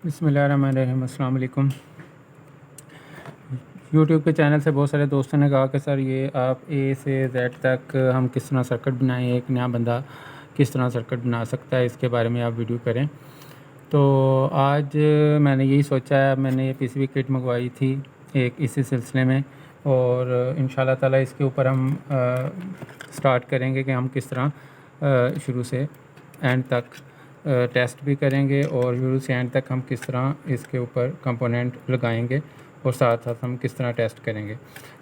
बिस्मिल्लाहिर्रहमानिर्रहीम। अस्सलाम वालेकुम। यूट्यूब के चैनल से बहुत सारे दोस्तों ने कहा कि सर ये आप ए से जेड तक हम किस तरह सर्किट बनाएं, एक नया बंदा किस तरह सर्किट बना सकता है, इसके बारे में आप वीडियो करें। तो आज मैंने यही सोचा है, मैंने ये पीसीबी किट मंगवाई थी एक इसी सिलसिले में, और इंशाल्लाह ताला इसके ऊपर हम स्टार्ट करेंगे कि हम किस तरह शुरू से एंड तक टेस्ट भी करेंगे, और शुरू से एंड तक हम किस तरह इसके ऊपर कंपोनेंट लगाएंगे और साथ साथ हम किस तरह टेस्ट करेंगे।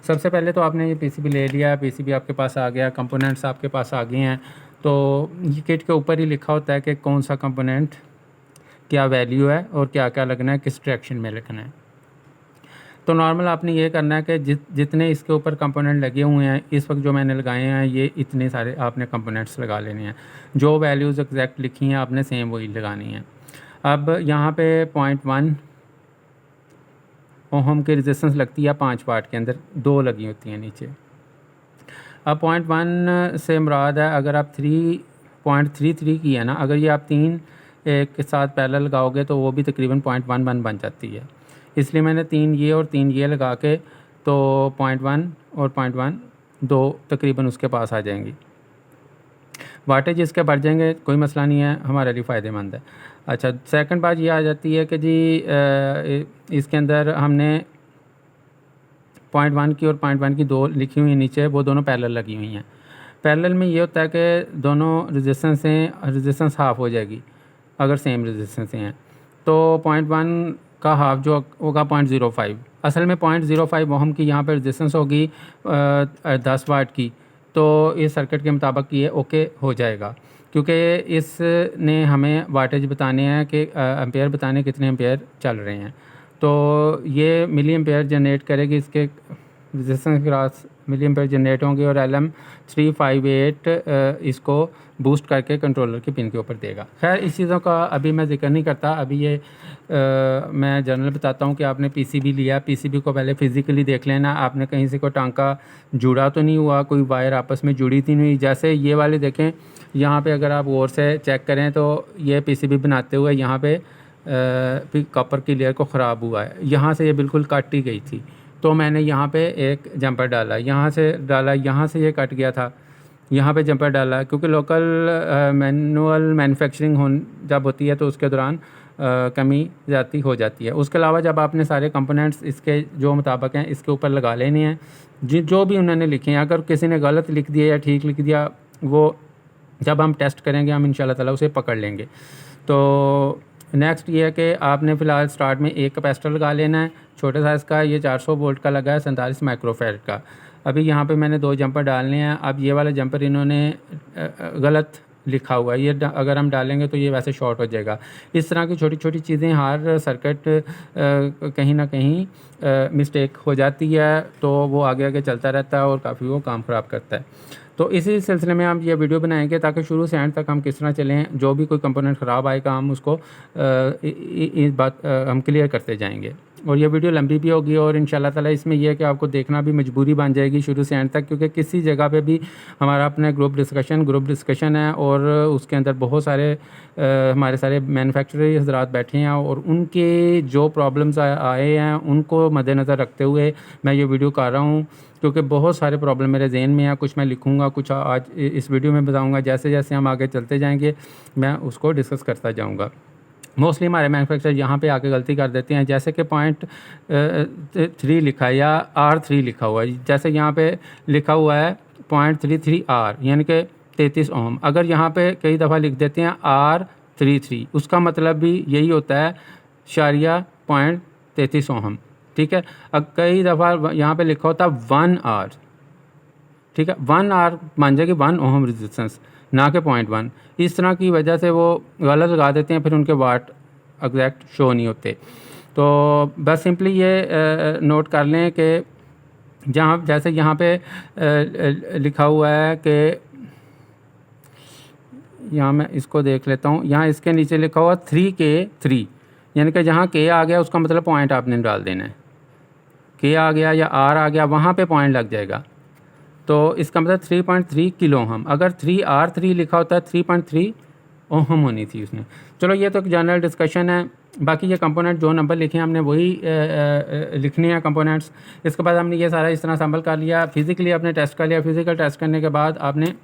सबसे पहले तो आपने ये पीसीबी ले लिया, पीसीबी आपके पास आ गया, कंपोनेंट्स आपके पास आ गए हैं। तो ये किट के ऊपर ही लिखा होता है कि कौन सा कंपोनेंट क्या वैल्यू है और क्या क्या लगना है, किस डायरेक्शन में लगना है। तो नॉर्मल आपने ये करना है कि जितने इसके ऊपर कंपोनेंट लगे हुए हैं इस वक्त जो मैंने लगाए हैं, ये इतने सारे आपने कंपोनेंट्स लगा लेने हैं। जो वैल्यूज़ एग्जैक्ट लिखी हैं आपने सेम वही लगानी है। अब यहाँ पे 0.1 ओहम की रेजिस्टेंस लगती है 5 वाट के अंदर, 2 लगी होती हैं नीचे। अब 0.1 से मुराद है अगर आप 3.33 की है ना, अगर ये आप 3 एक के साथ पैरेलल लगाओगे तो वो भी तकरीबन 0.11 बन जाती है। इसलिए मैंने 3 ये और 3 ये लगा के, तो 0.1 और 0.1 2 तकरीबन उसके पास आ जाएंगी। वाटेज इसके बढ़ जाएंगे, कोई मसला नहीं है, हमारे लिए फ़ायदेमंद है। अच्छा, सेकंड बात ये आ जाती है कि जी इसके अंदर हमने 0.1 की और 0.1 की 2 लिखी हुई नीचे, वो दोनों पैरेलल लगी हुई हैं। पैरेलल में ये होता है कि दोनों रेजिस्टेंस हाफ़ हो जाएगी अगर सेम रेजिस्टेंस हैं। तो 0.1 का हाफ जो होगा 0.05, असल में 0.05 ओहम की यहाँ पर रेजिस्टेंस होगी 10 वाट की। तो इस सर्किट के मुताबिक ये ओके हो जाएगा, क्योंकि इसने हमें वाटेज बताने हैं कि एम्पेयर बताने कितने एम्पेयर चल रहे हैं। तो ये मिली एम्पेयर जनरेट करेगी, इसके resistance cross milli ampere generate होंगे, और LM358 इसको बूस्ट करके कंट्रोलर की पिन के ऊपर देगा। खैर इस चीज़ों का अभी मैं जिक्र नहीं करता, अभी ये मैं जनरल बताता हूँ कि आपने पीसीबी लिया, पीसीबी को पहले फ़िज़िकली देख लेना, आपने कहीं से कोई टांका जुड़ा तो नहीं हुआ, कोई वायर आपस में जुड़ी थी नहीं। जैसे ये वाले देखें, यहाँ पे अगर आप गौर से चेक करें तो ये पीसीबी बनाते हुए यहाँ पे कॉपर की लेयर को ख़राब हुआ है, यहाँ से ये बिल्कुल कट ही गई थी। तो मैंने यहाँ पे एक जंपर डाला, यहाँ से डाला, यहाँ से ये कट गया था, यहाँ पे जंपर डाला, क्योंकि लोकल मैनुअल मैन्युफैक्चरिंग जब होती है तो उसके दौरान कमी ज़्यादा हो जाती है। उसके अलावा जब आपने सारे कंपोनेंट्स इसके जो मुताबिक हैं इसके ऊपर लगा लेने हैं, जो भी उन्होंने लिखे हैं। अगर किसी ने गलत लिख दिया या ठीक लिख दिया, वो जब हम टेस्ट करेंगे हम इंशाल्लाह ताला उसे पकड़ लेंगे। तो नेक्स्ट ये है कि आपने फ़िलहाल स्टार्ट में एक कैपेसिटर लगा लेना है, छोटे साइज़ का, ये 400 वोल्ट का लगा है, 47 माइक्रोफैरड का। अभी यहाँ पे मैंने 2 जंपर डालने हैं। अब ये वाला जंपर इन्होंने गलत लिखा हुआ है, ये अगर हम डालेंगे तो ये वैसे शॉर्ट हो जाएगा। इस तरह की छोटी छोटी चीज़ें, हर सर्किट कहीं ना कहीं मिस्टेक हो जाती है, तो वो आगे आगे चलता रहता है और काफ़ी वो काम ख़राब करता है। तो इसी सिलसिले में हम ये वीडियो बनाएंगे ताकि शुरू से एंड तक हम किस तरह चलें, जो भी कोई कंपोनेंट ख़राब आएगा हम उसको इस बात हम क्लियर करते जाएंगे। और ये वीडियो लंबी भी होगी, और इंशाल्लाह ताला इसमें यह है कि आपको देखना भी मजबूरी बन जाएगी शुरू से एंड तक, क्योंकि किसी जगह पे भी हमारा अपना ग्रुप डिस्कशन है, और उसके अंदर बहुत सारे हमारे सारे मैन्युफैक्चरर हज़रात बैठे हैं, और उनके जो प्रॉब्लम्स आए हैं उनको मद्देनज़र रखते हुए मैं ये वीडियो कर रहा हूँ, क्योंकि बहुत सारे प्रॉब्लम मेरे जहन में है। कुछ मैं लिखूँगा, कुछ आज इस वीडियो में बताऊँगा, जैसे जैसे हम आगे चलते जाएंगे मैं उसको डिस्कस करता जाऊँगा। मोस्टली हमारे मैन्युफैक्चरर यहाँ पे आके गलती कर देते हैं, जैसे कि 0.3 लिखा है या R3 लिखा हुआ है। जैसे यहाँ पे लिखा हुआ है 0.33R, यानी कि 33 ओम। अगर यहाँ पे कई दफ़ा लिख देते हैं R33, उसका मतलब भी यही होता है शारिया 0.33 ओम, ठीक है। अब कई दफ़ा यहाँ पे लिखा होता है 1R, ठीक है, 1R मान जाएगी 1 ओम रेजिस्टेंस, ना कि 0.1। इस तरह की वजह से वो गलत लगा देते हैं, फिर उनके वाट एग्जैक्ट शो नहीं होते। तो बस सिंपली ये नोट कर लें कि जहाँ जैसे यहाँ पे लिखा हुआ है कि यहाँ मैं इसको देख लेता हूँ, यहाँ इसके नीचे लिखा हुआ 3K3, यानी कि जहाँ K आ गया उसका मतलब पॉइंट आपने डाल देना है। K आ गया या R आ गया, वहाँ पे पॉइंट लग जाएगा, तो इसका मतलब 3.3 किलो ओहम। अगर 3R3 लिखा होता है 3.3 ओहम होनी थी उसमें। चलो ये तो जनरल डिस्कशन है, बाकी ये कंपोनेंट जो नंबर लिखे हैं हमने वही लिखने हैं कंपोनेंट्स। इसके बाद हमने ये सारा इस तरह सैम्पल कर लिया, फिज़िकली आपने टेस्ट कर लिया। फिज़िकल टेस्ट करने के बाद आपने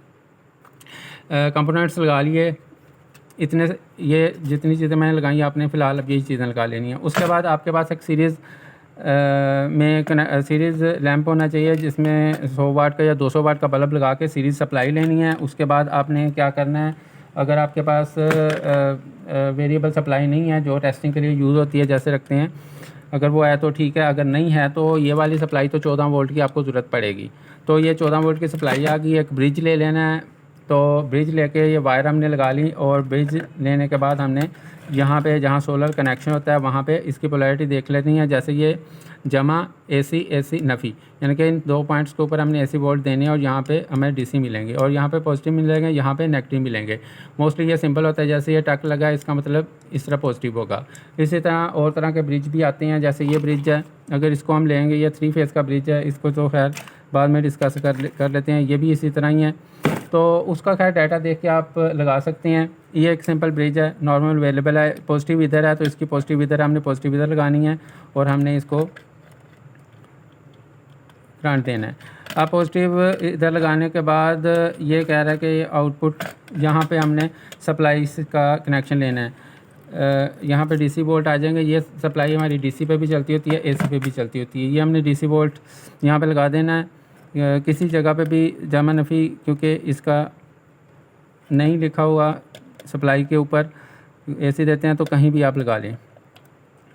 कंपोनेंट्स लगा लिए इतने, ये जितनी चीज़ें मैंने लगाई आपने फ़िलहाल अब यही चीज़ें लगा लेनी है। उसके बाद आपके पास एक सीरीज़ में सीरीज़ लैंप होना चाहिए जिसमें 100 वाट का या 200 वाट का बल्ब लगा के सीरीज़ सप्लाई लेनी है। उसके बाद आपने क्या करना है, अगर आपके पास वेरिएबल सप्लाई नहीं है जो टेस्टिंग के लिए यूज़ होती है जैसे रखते हैं, अगर वो है तो ठीक है, अगर नहीं है तो ये वाली सप्लाई तो 14 वोल्ट की आपको ज़रूरत पड़ेगी। तो ये 14 वोल्ट की सप्लाई आ गई। एक ब्रिज ले लेना है, तो ब्रिज लेके ये वायर हमने लगा ली और ब्रिज लेने के बाद हमने यहाँ पे जहाँ सोलर कनेक्शन होता है वहाँ पे इसकी पोलैरिटी देख लेनी है। जैसे ये जमा AC नफ़ी, यानी कि इन 2 पॉइंट्स के ऊपर हमने AC वोल्ट देने हैं और यहाँ पे हमें DC मिलेंगे और यहाँ पे पॉजिटिव मिलेंगे, यहाँ पे नेगेटिव मिलेंगे। मोस्टली ये सिंपल होता है, जैसे ये टक लगा है इसका मतलब इस तरह पॉजिटिव होगा। इसी तरह और तरह के ब्रिज भी आते हैं, जैसे ये ब्रिज है, अगर इसको हम लेंगे, ये 3 फेज़ का ब्रिज है, इसको तो खैर बाद में डिस्कस कर लेते हैं। ये भी इसी तरह ही है, तो उसका खैर डाटा देख के आप लगा सकते हैं। ये एक सिंपल ब्रिज है, नॉर्मल अवेलेबल है। पॉजिटिव इधर है तो इसकी पॉजिटिव इधर है, हमने पॉजिटिव इधर लगानी है और हमने इसको करंट देना है। अब पॉजिटिव इधर लगाने के बाद ये कह रहा है कि आउटपुट यहाँ पे हमने सप्लाई का कनेक्शन लेना है। यहाँ पे DC वोल्ट आ जाएंगे। ये सप्लाई हमारी DC पे भी चलती होती है, AC पे भी चलती होती है। ये हमने DC वोल्ट यहाँ पे लगा देना है। किसी जगह पे भी जमा नफ़ी, क्योंकि इसका नहीं लिखा हुआ सप्लाई के ऊपर AC देते हैं, तो कहीं भी आप लगा लें।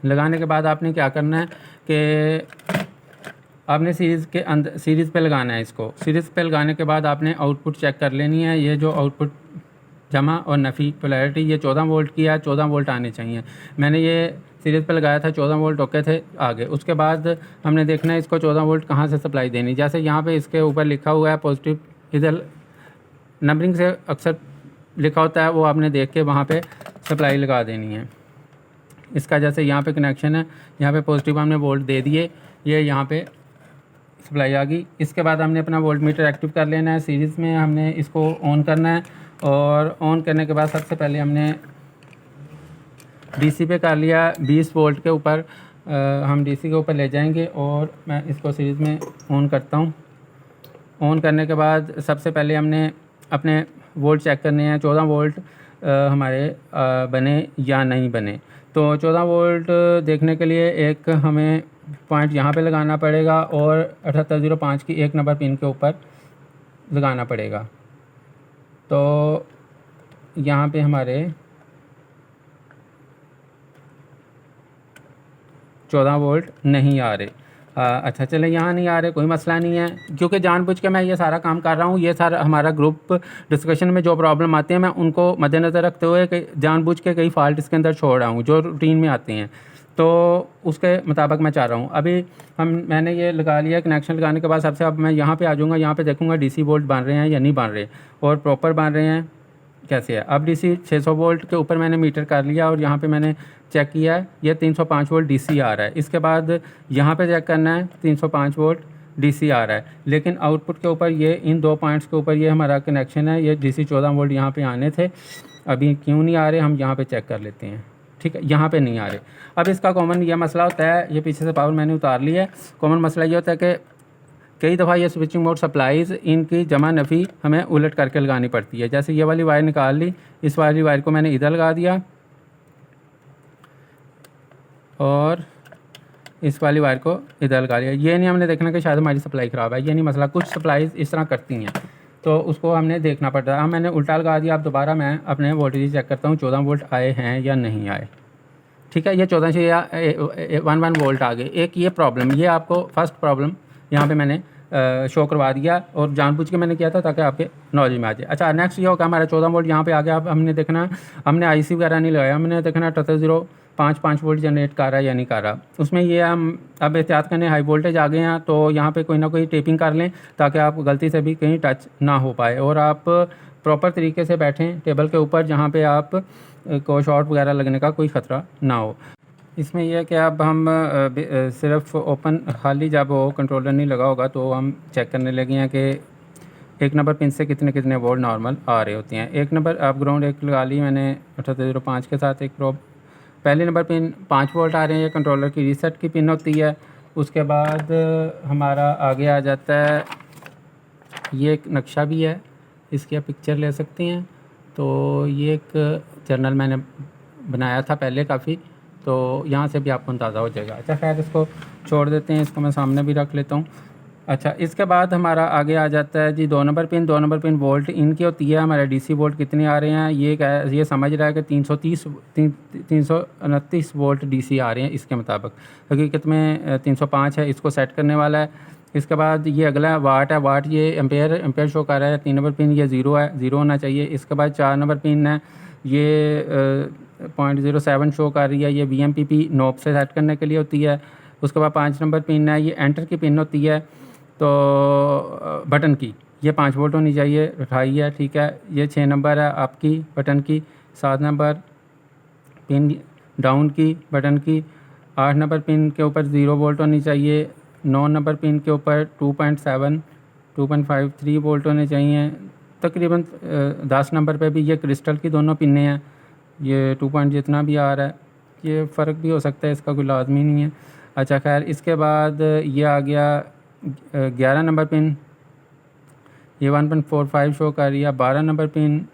लगाने के बाद आपने क्या करना है कि आपने सीरीज़ के अंदर सीरीज़ पे लगाना है इसको। सीरीज़ पे लगाने के बाद आपने आउटपुट चेक कर लेनी है। ये जो आउटपुट जमा और नफ़ी पोलैरिटी ये 14 वोल्ट की है, 14 वोल्ट आने चाहिए। मैंने ये सीरीज़ पे लगाया था, 14 वोल्ट ओके थे आगे। उसके बाद हमने देखना है इसको 14 वोल्ट कहाँ से सप्लाई देनी। जैसे यहाँ पे इसके ऊपर लिखा हुआ है पॉजिटिव, इधर नंबरिंग से अक्सर लिखा होता है, वो आपने देख के वहाँ पे सप्लाई लगा देनी है। इसका जैसे यहाँ पे कनेक्शन है, यहाँ पे पॉजिटिव हमने वोल्ट दे दिए, ये यहाँ पे सप्लाई आ गई। इसके बाद हमने अपना वोल्ट मीटर एक्टिव कर लेना है। सीरीज़ में हमने इसको ऑन करना है और ऑन करने के बाद सबसे पहले हमने DC पे कर लिया 20 वोल्ट के ऊपर। हम DC के ऊपर ले जाएंगे और मैं इसको सीरीज़ में ऑन करता हूँ। ऑन करने के बाद सबसे पहले हमने अपने वोल्ट चेक करने हैं, 14 वोल्ट हमारे बने या नहीं बने। तो 14 वोल्ट देखने के लिए एक हमें पॉइंट यहाँ पे लगाना पड़ेगा और 7805 की 1 नंबर पिन के ऊपर लगाना पड़ेगा। तो यहाँ पे हमारे 14 वोल्ट नहीं आ रहे। अच्छा चले, यहाँ नहीं आ रहे, कोई मसला नहीं है, क्योंकि जानबूझ के मैं ये सारा काम कर रहा हूँ। ये सारा हमारा ग्रुप डिस्कशन में जो प्रॉब्लम आती है मैं उनको मद्देनज़र रखते हुए जानबूझ के कई फॉल्ट इसके अंदर छोड़ रहा हूँ जो रूटीन में आते हैं, तो उसके मुताबिक मैं चाह रहा हूँ। अभी मैंने ये लगा लिया। कनेक्शन लगाने के बाद सबसे अब मैं यहाँ पे आ जाऊँगा, यहाँ पे देखूँगा DC वोल्ट बन रहे हैं या नहीं बन रहे और प्रॉपर बन रहे हैं कैसे है। अब DC 600 वोल्ट के ऊपर मैंने मीटर कर लिया और यहाँ पे मैंने चेक किया है, ये 305 वोल्ट DC आ रहा है। इसके बाद यहाँ पे चेक करना है, 305 वोल्ट DC आ रहा है, लेकिन आउटपुट के ऊपर ये इन 2 पॉइंट्स के ऊपर ये हमारा कनेक्शन है, ये DC 14 वोल्ट यहाँ पे आने थे, अभी क्यों नहीं आ रहे हम यहाँ पे चेक कर लेते हैं। ठीक है, यहाँ पे नहीं आ रहे। अब इसका कॉमन यह मसला होता है, ये पीछे से पावर मैंने उतार लिया है। कॉमन मसला ये होता है कि कई दफ़ा ये स्विचिंग मोड सप्लाईज़ इनकी जमा नफ़ी हमें उलट करके लगानी पड़ती है। जैसे ये वाली वायर निकाल ली, इस वाली वायर को मैंने इधर लगा दिया और इस वाली वायर को इधर लगा लिया। ये नहीं हमने देखना कि शायद हमारी सप्लाई ख़राब है, ये नहीं मसला। कुछ सप्लाईज़ इस तरह करती हैं तो उसको हमने देखना पड़ता है। मैंने उल्टा लगा दिया। अब दोबारा मैं अपने वोल्टेज चेक करता हूँ 14 वोल्ट आए हैं या नहीं आए। ठीक है, ये 14 से या 11 वोल्ट आ गए। एक ये प्रॉब्लम, ये आपको फर्स्ट प्रॉब्लम यहाँ पे मैंने शो करवा दिया और जानबूझ के मैंने किया था ताकि आपके नॉलेज में आ जाए। अच्छा, नेक्स्ट ये होगा हमारा 14 वोल्ट यहाँ पे आ गया। अब हमने देखना, हमने IC वगैरह नहीं लगाया, हमने देखना 7805 वोल्ट जनरेट कर रहा है या नहीं कर रहा। उसमें ये हम अब एहतियात करने, हाई वोल्टेज आ गए हैं तो यहाँ पे कोई ना कोई टेपिंग कर लें ताकि आप गलती से भी कहीं टच ना हो पाए और आप प्रॉपर तरीके से बैठें टेबल के ऊपर जहाँ पे आप को शॉर्ट वगैरह लगने का कोई ख़तरा ना हो। इसमें यह है कि अब हम सिर्फ ओपन खाली जब वो कंट्रोलर नहीं लगा होगा तो हम चेक करने लगे हैं कि 1 नंबर पिन से कितने कितने वोल्ट नॉर्मल आ रहे होते हैं। 1 नंबर आप ग्राउंड एक लगा ली मैंने 7805 के साथ एक प्रोब पहले नंबर पिन 5 वोल्ट आ रहे हैं, ये कंट्रोलर की रीसेट की पिन होती है। उसके बाद हमारा आगे आ जाता है, ये एक नक्शा भी है, इसकी आप पिक्चर ले सकती हैं। तो ये एक जर्नल मैंने बनाया था पहले काफ़ी, तो यहाँ से भी आपको अंदाज़ा हो जाएगा। अच्छा खैर, इसको छोड़ देते हैं, इसको मैं सामने भी रख लेता हूँ। अच्छा, इसके बाद हमारा आगे आ जाता है जी 2 number pin. 2 number pin volt इनकी होती है, हमारे डीसी वोल्ट कितने आ रहे हैं, ये समझ रहा है कि 329 वोल्ट डीसी आ रहे हैं इसके मुताबिक। हकीकत में 305 है, इसको सेट करने वाला है। इसके बाद ये अगला वाट है, वाट ये एम्पेयर शो कर रहा है। 3 नंबर पिन ये 0 है, 0 होना चाहिए। इसके बाद 4 नंबर पिन है, ये 0.07 शो कर रही है, ये VMPP नॉब से सेट करने के लिए होती है। उसके बाद 5 नंबर पिन है, ये एंटर की पिन होती है, तो बटन की, ये 5 वोल्ट होनी चाहिए, उठाई है, ठीक है। ये 6 नंबर है आपकी बटन की। 7 नंबर पिन डाउन की बटन की। 8 नंबर पिन के ऊपर 0 वोल्ट होनी चाहिए। 9 नंबर पिन के ऊपर 2.53 वोल्ट होने चाहिए। तकरीबन 10 नंबर पे भी ये क्रिस्टल की दोनों पिनें हैं, ये 2 पॉइंट जितना भी आ रहा है, ये फ़र्क भी हो सकता है, इसका कोई लाजमी नहीं है। अच्छा खैर, इसके बाद ये आ गया 11 नंबर पिन, ये 1.45 शो कर रही है। 12 नंबर पिन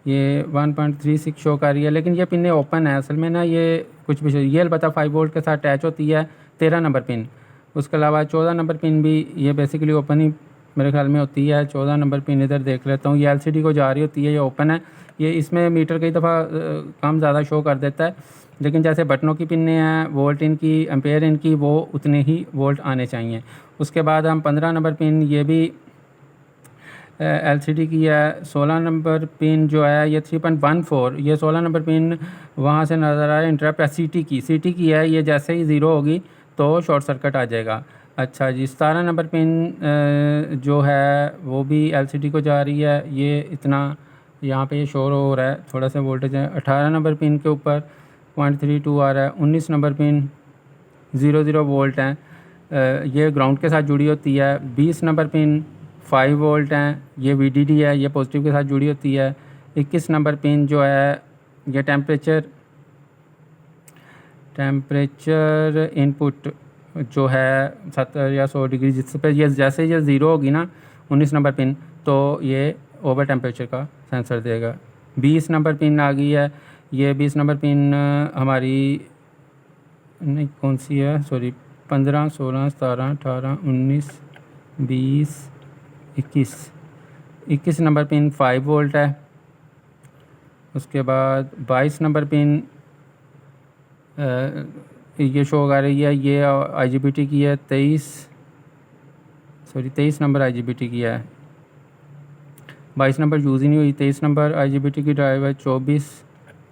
ये 1.36 शो कर रही है, लेकिन ये पिनें ओपन है असल में ना, ये कुछ भी ये अलबत्ता 5 वोल्ट के साथ अटैच होती है। 13 नंबर पिन, उसके अलावा 14 नंबर पिन भी ये बेसिकली ओपन ही मेरे ख्याल में होती है। 14 नंबर पिन इधर देख लेता हूँ, ये LCD को जा रही होती है, ये ओपन है। ये इसमें मीटर कई दफ़ा कम ज़्यादा शो कर देता है, लेकिन जैसे बटनों की पिनें हैं, वोल्ट इनकी, एम्पेयर इनकी, वो उतने ही वोल्ट आने चाहिए। उसके बाद हम 15 नंबर पिन, ये भी LCD की है। 16 नंबर पिन जो है ये 3.14, ये 16 नंबर पिन वहाँ से नज़र आ रहा है, इंटरप्ट है CT की है, ये जैसे ही 0 होगी तो शॉर्ट सर्किट आ जाएगा। अच्छा जी, 17 नंबर पिन जो है वो भी LCD को जा रही है, ये इतना यहाँ पे ये शोर हो रहा है, थोड़ा सा वोल्टेज है। 18 नंबर पिन के ऊपर 0.32 आ रहा है। 19 नंबर पिन 0 वोल्ट हैं, ये ग्राउंड के साथ जुड़ी होती है। 20 नंबर पिन 5 वोल्ट हैं, ये VDD है, ये पॉजिटिव के साथ जुड़ी होती है। 21 नंबर पिन जो है ये टेम्परेचर इनपुट जो है 70 या 100 डिग्री, जिस पे ये जैसे ये 0 होगी ना 19 नंबर पिन, तो ये ओवर टेम्परेचर का सेंसर देगा। 20 नंबर पिन आ गई है, ये 20 नंबर पिन हमारी नहीं कौन सी है, सॉरी, 15, 16, 17, 18, 19, 20, 21 नंबर पिन 5 वोल्ट है। उसके बाद 22 नंबर पिन ये शो कर रही है, ये IGBT की है। 23 नंबर IGBT की है, 22 नंबर यूज़ ही नहीं हुई। 23 नंबर IGBT की ड्राइव है। 24,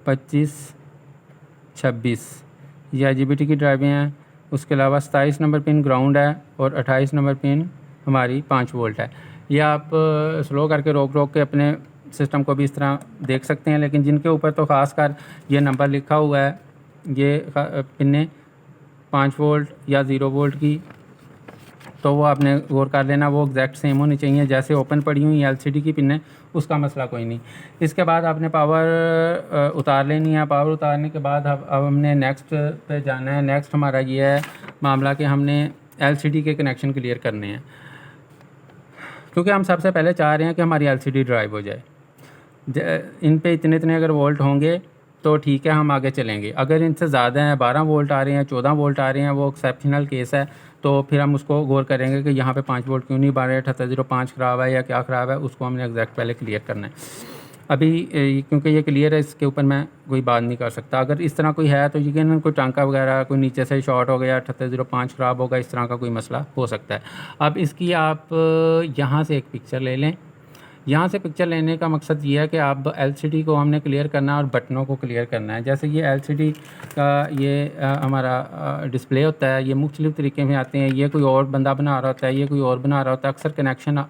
25, 26 ये IGBT की ड्राइवें हैं। उसके अलावा 27 नंबर पिन ग्राउंड है और 28 नंबर पिन हमारी 5 वोल्ट है। ये आप स्लो करके रोक के अपने सिस्टम को भी इस तरह देख सकते हैं, लेकिन जिनके ऊपर तो ख़ास कर ये नंबर लिखा हुआ है, ये पिनें 5 वोल्ट या 0 वोल्ट की, तो वो आपने गौर कर लेना, वो एग्जैक्ट सेम होनी चाहिए जैसे ओपन पड़ी हुई LCD की पिन है, उसका मसला कोई नहीं। इसके बाद आपने पावर उतार लेनी है। पावर उतारने के बाद अब हमने नेक्स्ट पे जाना है। नेक्स्ट हमारा ये है मामला कि हमने LCD के कनेक्शन क्लियर करने हैं, क्योंकि हम सबसे पहले चाह रहे हैं कि हमारी LCD ड्राइव हो जाए। इन पे इतने अगर वोल्ट होंगे तो ठीक है, हम आगे चलेंगे। अगर इनसे ज़्यादा हैं, 12 वोल्ट आ रहे हैं, 14 वोल्ट आ रहे हैं, वो एक्सेप्शनल केस है, तो फिर हम उसको गौर करेंगे कि यहाँ पे 5 वोल्ट क्यों नहीं बढ़ रहे, 7805 ख़राब है या क्या ख़राब है, उसको हमने एग्जैक्ट पहले क्लियर करना है। अभी क्योंकि ये क्लियर है, इसके ऊपर मैं कोई बात नहीं कर सकता। अगर इस तरह कोई है तो यकीनन कोई टांका वगैरह कोई नीचे से शॉर्ट हो गया, 7805 ख़राब होगा, इस तरह का कोई मसला हो सकता है। अब इसकी आप यहाँ से एक पिक्चर ले लें। यहाँ से पिक्चर लेने का मकसद ये है कि आप LCD को हमने क्लियर करना है और बटनों को क्लियर करना है। जैसे ये LCD का ये हमारा डिस्प्ले होता है, ये मुख्तलिफ़ तरीके में आते हैं। ये कोई और बंदा बना रहा होता है, ये कोई और बना रहा होता है। अक्सर कनेक्शन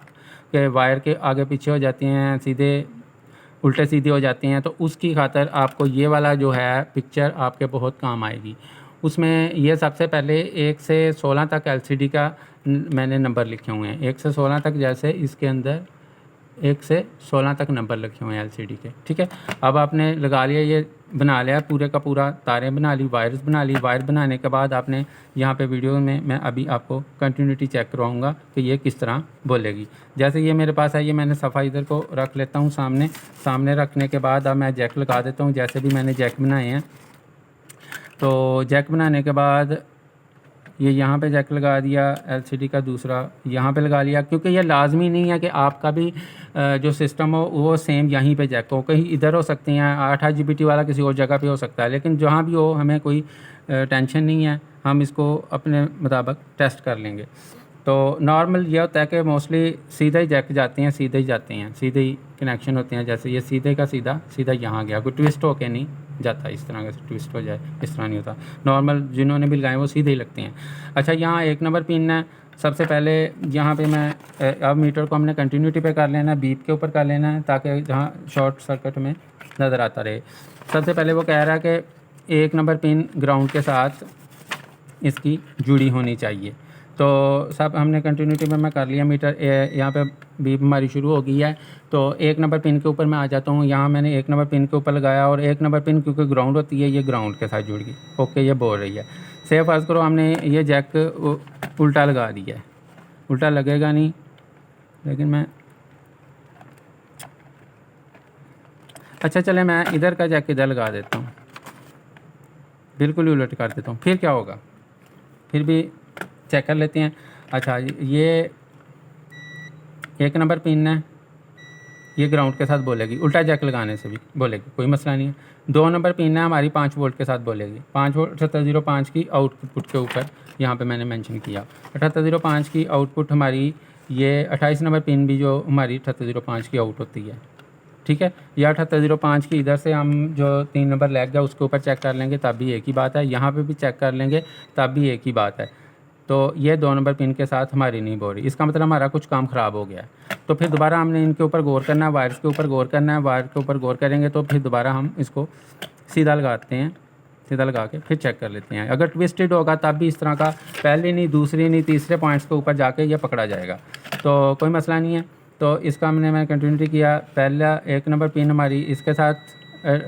के वायर के आगे पीछे हो जाते हैं, सीधे उल्टे सीधे हो जाते हैं, तो उसकी खातर आपको ये वाला जो है पिक्चर आपके बहुत काम आएगी। उसमें ये सबसे पहले 1 से 16 तक LCD का मैंने नंबर लिखे हुए हैं, 1 से 16 तक। जैसे इसके अंदर 1 से 16 तक नंबर लिखे हुए हैं एलसीडी के, ठीक है। अब आपने लगा लिया, ये बना लिया पूरे का पूरा, तारें बना ली, वायर्स बना ली। वायर बनाने के बाद आपने यहाँ पे वीडियो में मैं अभी आपको कंटिन्यूटी चेक करवाऊँगा कि ये किस तरह बोलेगी। जैसे ये मेरे पास है, ये मैंने सफ़ा इधर को रख लेता हूँ सामने रखने के बाद अब मैं जैक लगा देता हूँ। जैसे भी मैंने जैक बनाए हैं, तो जैक बनाने के बाद ये यहाँ पे जैक लगा दिया, एलसीडी का दूसरा यहाँ पे लगा लिया, क्योंकि ये लाजमी नहीं है कि आपका भी जो सिस्टम हो वो सेम यहीं पे जैक हो। कहीं इधर हो सकते हैं, 8 वाला किसी और जगह पे हो सकता है, लेकिन जहाँ भी हो हमें कोई टेंशन नहीं है, हम इसको अपने मुताबिक टेस्ट कर लेंगे। तो नॉर्मल ये होता है कि मोस्टली सीधा ही जैक जाते हैं, सीधे ही जाते हैं, सीधे ही कनेक्शन होते हैं। जैसे ये सीधे का सीधा यहाँ गया, कोई ट्विस्ट होके नहीं जाता, इस तरह से ट्विस्ट हो जाए इस तरह नहीं होता। नॉर्मल जिन्होंने भी लगाए वो सीधे ही लगते हैं। अच्छा, यहाँ 1 नंबर पिन है। सबसे पहले यहाँ पे मैं अब मीटर को हमने कंटिन्यूटी पे कर लेना है, बीप के ऊपर कर लेना है, ताकि जहाँ शॉर्ट सर्किट में नज़र आता रहे। सबसे पहले वो कह रहा है कि 1 नंबर पिन ग्राउंड के साथ इसकी जुड़ी होनी चाहिए। तो सब हमने कंटिन्यूटी में मैं कर लिया। मीटर यहाँ पे बीप हमारी शुरू हो गई है। तो 1 नंबर पिन के ऊपर मैं आ जाता हूँ। यहाँ मैंने 1 नंबर पिन के ऊपर लगाया और 1 नंबर पिन क्योंकि ग्राउंड होती है, ये ग्राउंड के साथ जुड़ गई। ओके, ये बोल रही है। सेव फर्ज करो हमने ये जैक उल्टा लगा दिया है, उल्टा लगेगा नहीं, लेकिन मैं अच्छा चले मैं इधर का जैक इधर लगा देता हूँ, बिल्कुल ही उलट कर देता हूँ, फिर क्या होगा, फिर भी चेक कर लेते हैं। अच्छा, ये 1 नंबर पिन है, ये ग्राउंड के साथ बोलेगी, उल्टा जैक लगाने से भी बोलेगी, कोई मसला नहीं है। 2 नंबर पिन है हमारी 5 वोल्ट के साथ बोलेगी। 5 वोल्ट 7805 की आउटपुट के ऊपर यहाँ पे मैंने मेंशन किया। 7805 की आउटपुट हमारी, ये 28 नंबर पिन भी जो हमारी 7805 की आउट होती है, ठीक है। या 7805 की इधर से हम जो 3 नंबर लैग गया उसके ऊपर चेक कर लेंगे, तब भी एक ही बात है। यहाँ पे भी चेक कर लेंगे, तब भी एक ही बात है। तो ये 2 नंबर पिन के साथ हमारी नहीं बोल रही, इसका मतलब हमारा कुछ काम ख़राब हो गया है। तो फिर दोबारा हमने इनके ऊपर गौर करना है, वायर्स के ऊपर गौर करना है। वायर के ऊपर गौर करेंगे तो फिर दोबारा हम इसको सीधा लगाते हैं, सीधा लगा के फिर चेक कर लेते हैं। अगर ट्विस्टेड होगा तब भी इस तरह का पहले नहीं, दूसरे नहीं, तीसरे पॉइंट्स के ऊपर जाके ये पकड़ा जाएगा, तो कोई मसला नहीं है। तो इसका मैंने कंटिन्यूटी किया। पहला 1 नंबर पिन हमारी इसके साथ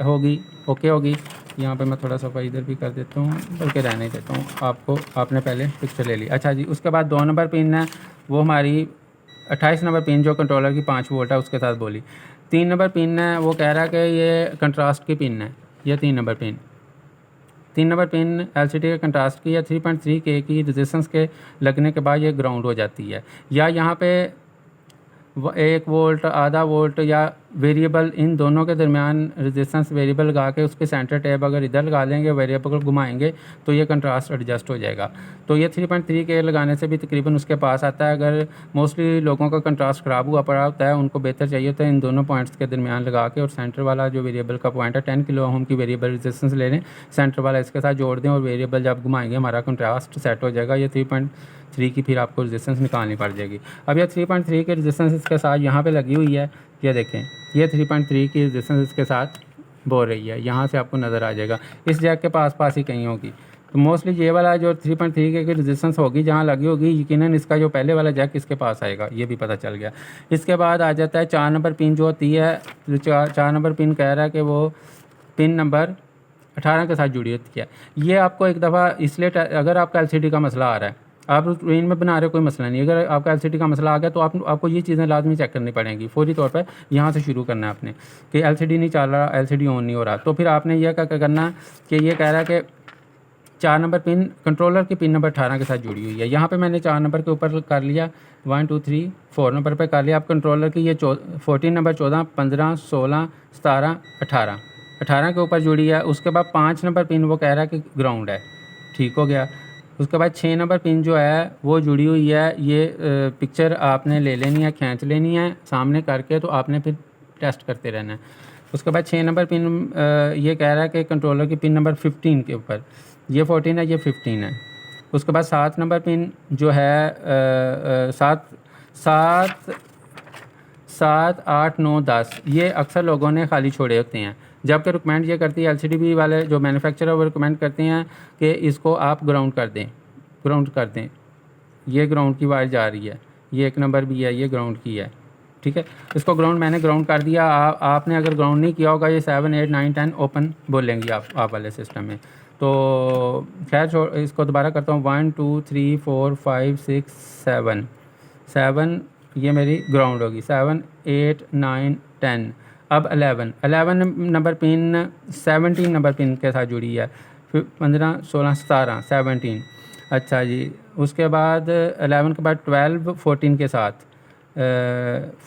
होगी, ओके होगी। यहाँ पे मैं थोड़ा सा इधर भी कर देता हूँ, बल्कि रहने देता हूँ आपको, आपने पहले पिक्चर ले ली। अच्छा जी, उसके बाद 2 नंबर पिन है, वो हमारी 28 नंबर पिन जो कंट्रोलर की 5 वोल्ट है उसके साथ बोली। 3 नंबर पिन है, वो कह रहा है कि ये कंट्रास्ट की पिन है, ये 3 नंबर पिन एलसीडी के कंट्रास्ट की या 3.3 के की रेजिस्टेंस के लगने के बाद ये ग्राउंड हो जाती है। या यहाँ पे 1 वोल्ट, आधा वोल्ट या वेरिएबल, इन दोनों के दरमियान रेजिस्टेंस वेरिएबल लगा के उसके सेंटर टैब अगर इधर लगा लेंगे, वेरिएबल को घुमाएंगे तो ये कंट्रास्ट एडजस्ट हो जाएगा। तो ये 3.3 के लगाने से भी तकरीबन उसके पास आता है। अगर मोस्टली लोगों का कंट्रास्ट ख़राब हुआ पड़ा होता है, उनको बेहतर चाहिए होता है, इन दोनों पॉइंट्स के दरमियान लगा के और सेंटर वाला जो वेरिएबल का पॉइंट है 10 किलो ओम की वेरिएबल रेजिस्टेंस ले लें, सेंटर वाला इसके साथ जोड़ दें और वेरिएबल जब घुमाएंगे हमारा कंट्रास्ट सेट हो जाएगा। ये 3.3 की फिर आपको रेजिस्टेंस निकालनी पड़ जाएगी। अब ये 3.3 की रेजिस्टेंस इसके साथ यहाँ पे लगी हुई है, ये देखें, ये 3.3 की रेजिस्टेंस इसके साथ बोल रही है, यहाँ से आपको नज़र आ जाएगा। इस जैक के पास ही कहीं होगी। तो मोस्टली ये वाला जो 3.3 की रेजिस्टेंस होगी जहाँ लगी होगी, यकीनन इसका जो पहले वाला जैक इसके पास आएगा, ये भी पता चल गया। इसके बाद आ जाता है 4 नंबर पिन जो होती है, जो 4 नंबर पिन कह रहा है कि वो पिन नंबर 18 के साथ जुड़ी होती है। ये आपको एक दफ़ा इसलिए, अगर आपका LCD का मसला आ रहा है, आप रूटीन में बना रहे हो कोई मसला नहीं, अगर आपका LCD का मसला आ गया तो आपको ये चीज़ें लाजमी चेक करनी पड़ेंगी। फौरी तौर पर यहाँ से शुरू करना है आपने कि LCD नहीं चल रहा, LCD ऑन नहीं हो रहा। तो फिर आपने यह क्या करना कि ये कह रहा है कि 4 नंबर पिन कंट्रोलर की पिन नंबर 18 के साथ जुड़ी हुई है। यहाँ पे मैंने 4 नंबर के ऊपर कर लिया, 1 2 3 4 नंबर पे कर लिया। आप कंट्रोलर की ये 14 नंबर 14 15 16 17 18 के ऊपर जुड़ी है। उसके बाद 5 नंबर पिन वो कह रहा है कि ग्राउंड है, ठीक हो गया। उसके बाद 6 नंबर पिन जो है वो जुड़ी हुई है। ये पिक्चर आपने ले लेनी है, खींच लेनी है सामने करके, तो आपने फिर टेस्ट करते रहना है। उसके बाद 6 नंबर पिन ये कह रहा है कि कंट्रोलर की पिन नंबर 15 के ऊपर, ये 14 है, ये 15 है। उसके बाद 7 नंबर पिन जो है 7 8 9 10, ये अक्सर लोगों ने खाली छोड़े होते हैं, जबकि रिकमेंड ये करती है LCD वाले जो मैन्युफैक्चरर वो रिकमेंड करते हैं कि इसको आप ग्राउंड कर दें। ये ग्राउंड की वायर जा रही है, ये 1 नंबर भी है, ये ग्राउंड की है, ठीक है। इसको ग्राउंड मैंने ग्राउंड कर दिया। आपने अगर ग्राउंड नहीं किया होगा ये 7 8 9 10 ओपन बोलेंगे आप वाले सिस्टम में। तो खैर इसको दोबारा करता हूँ। 1 2 3 4 5 6 7 7 ये मेरी ग्राउंड होगी। 7 8 9 10 अब 11 नंबर पिन 17 नंबर पिन के साथ जुड़ी है। फिर 15 16 17 17। अच्छा जी, उसके बाद 11 के बाद 12 14 के साथ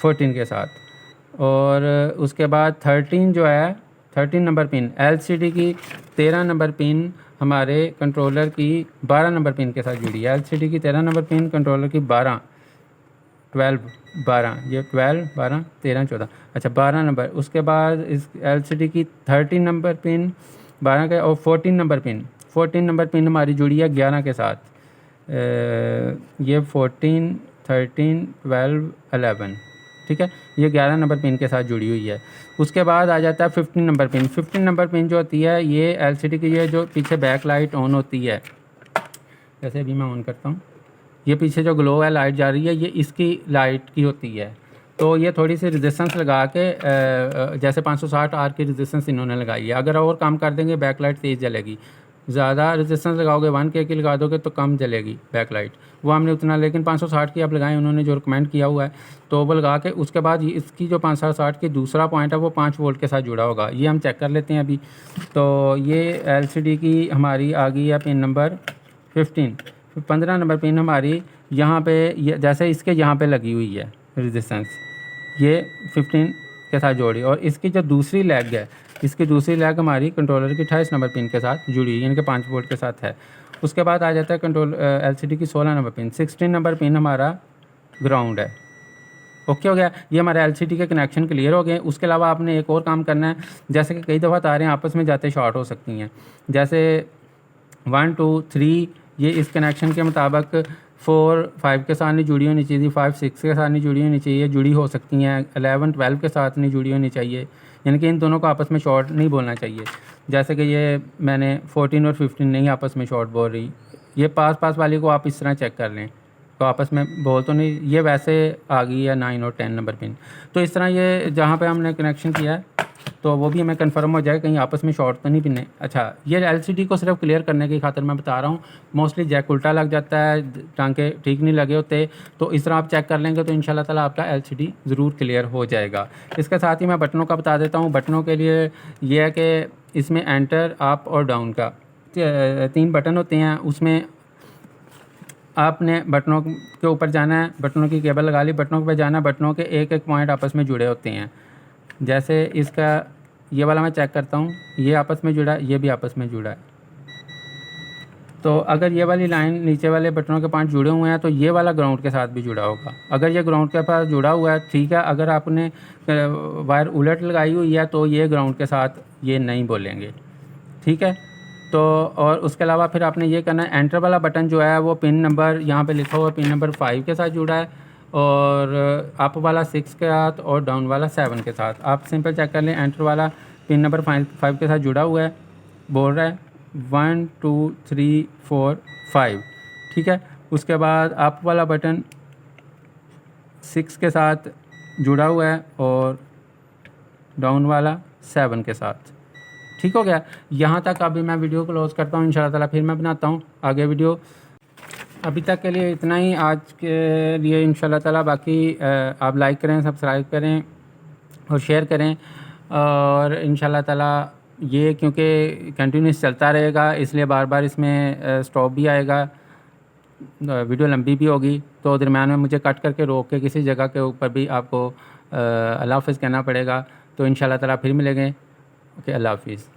14 के साथ। और उसके बाद 13 जो है 13 नंबर पिन LCD की 13 नंबर पिन हमारे कंट्रोलर की 12 नंबर पिन के साथ जुड़ी है। LCD की 13 नंबर पिन कंट्रोलर की 12 ये 12 12 13 14 अच्छा 12 नंबर। उसके बाद इस LCD की 13 नंबर पिन 12 के और 14 नंबर पिन हमारी जुड़ी है 11 के साथ। ये 14 13 12 11 ठीक है, ये 11 नंबर पिन के साथ जुड़ी हुई है। उसके बाद आ जाता है 15 नंबर पिन। 15 नंबर पिन जो होती है ये LCD की ये जो पीछे बैक लाइट ऑन होती है, जैसे अभी मैं ऑन करता हूँ, ये पीछे जो ग्लो है लाइट जा रही है ये इसकी लाइट की होती है। तो ये थोड़ी सी रेजिस्टेंस लगा के जैसे 560 आर की रेजिस्टेंस इन्होंने लगाई है। अगर और काम कर देंगे बैक लाइट तेज़ जलेगी। ज़्यादा रेजिस्टेंस लगाओगे 1K की लगा दोगे तो कम जलेगी बैक लाइट। वो हमने उतना, लेकिन 560 की आप लगाएं उन्होंने जो रिकमेंड किया हुआ है तो वो लगा के उसके बाद इसकी जो 560 की दूसरा पॉइंट है वो 5 वोल्ट के साथ जुड़ा होगा। ये हम चेक कर लेते हैं अभी। तो ये LCD की हमारी आ गई है पिन नंबर 15 नंबर पिन हमारी यहाँ पे जैसे इसके यहाँ पे लगी हुई है रेजिस्टेंस, ये 15 के साथ जोड़ी। और इसकी जो दूसरी लेग है, इसकी दूसरी लेग हमारी कंट्रोलर की 28 नंबर पिन के साथ जुड़ी है, यानी कि 5 वोल्ट के साथ है। उसके बाद आ जाता है LCD की 16 नंबर पिन। 16 नंबर पिन हमारा ग्राउंड है। ओके हो गया, ये हमारे LCD के कनेक्शन क्लियर हो गए। उसके अलावा आपने एक और काम करना है, जैसे कि कई दफ़ा तारें आपस में जाते शॉर्ट हो सकती हैं। जैसे 1 2 3 ये इस कनेक्शन के मुताबिक 4 5 के साथ नहीं जुड़ी होनी चाहिए, 5 6 के साथ नहीं जुड़ी होनी चाहिए, जुड़ी हो सकती हैं। 11 12 के साथ नहीं जुड़ी होनी चाहिए, यानी कि इन दोनों को आपस में शॉर्ट नहीं बोलना चाहिए। जैसे कि ये मैंने 14 और 15 नहीं आपस में शॉर्ट बोल रही। ये पास वाली को आप इस तरह चेक कर लें तो आपस में बोल तो नहीं, ये वैसे आ गई है 9 और 10 नंबर पिन। तो इस तरह ये जहाँ पे हमने कनेक्शन किया है तो वो भी हमें कंफर्म हो जाए कहीं आपस में शॉर्ट तो नहीं पिने। अच्छा, ये LCD को सिर्फ क्लियर करने की खातिर मैं बता रहा हूँ। मोस्टली जैक उल्टा लग जाता है, टांके ठीक नहीं लगे होते, तो इस तरह आप चेक कर लेंगे तो इंशाल्लाह ताला आपका LCD ज़रूर क्लियर हो जाएगा। इसके साथ ही मैं बटनों का बता देता हूँ। बटनों के लिए ये है कि इसमें एंटर अप और डाउन का 3 बटन होते हैं। उसमें आपने बटनों के ऊपर जाना है, बटनों की केबल लगा ली, बटनों पर जाना है, बटनों के एक एक पॉइंट आपस में जुड़े होते हैं। जैसे इसका ये वाला मैं चेक करता हूँ, ये आपस में जुड़ा है, ये भी आपस में जुड़ा है। तो अगर ये वाली लाइन नीचे वाले बटनों के पॉइंट जुड़े हुए हैं तो ये वाला ग्राउंड के साथ भी जुड़ा होगा। अगर ये ग्राउंड के पास जुड़ा हुआ है ठीक है, अगर आपने वायर उलट लगाई हुई है तो ये ग्राउंड के साथ ये नहीं बोलेंगे, ठीक है। तो और उसके अलावा फिर आपने ये करना है, एंटर वाला बटन जो है वो पिन नंबर यहाँ पे लिखा हुआ पिन नंबर 5 के साथ जुड़ा है, और अप वाला 6 के साथ और डाउन वाला 7 के साथ। आप सिंपल चेक कर लें, एंटर वाला पिन नंबर 5 के साथ जुड़ा हुआ है, बोल रहा है 1 2 3 4 5, ठीक है। उसके बाद अप वाला बटन 6 के साथ जुड़ा हुआ है और डाउन वाला 7 के साथ, ठीक हो गया। यहाँ तक अभी मैं वीडियो क्लोज़ करता हूँ, इंशाल्लाह ताला फिर मैं बनाता हूँ आगे वीडियो। अभी तक के लिए इतना ही आज के लिए इंशाल्लाह ताला। बाकी आप लाइक करें, सब्सक्राइब करें और शेयर करें, और इंशाल्लाह ताला ये क्योंकि कंटिन्यूस चलता रहेगा इसलिए बार बार इसमें स्टॉप भी आएगा, वीडियो लंबी भी होगी, तो दरम्यान में मुझे कट करके रोक के किसी जगह के ऊपर भी आपको अल्लाह हाफ़िज़ कहना पड़ेगा। तो इंशाल्लाह ताला फिर मिलेंगे। ओके, अल्लाह हाफ़िज़।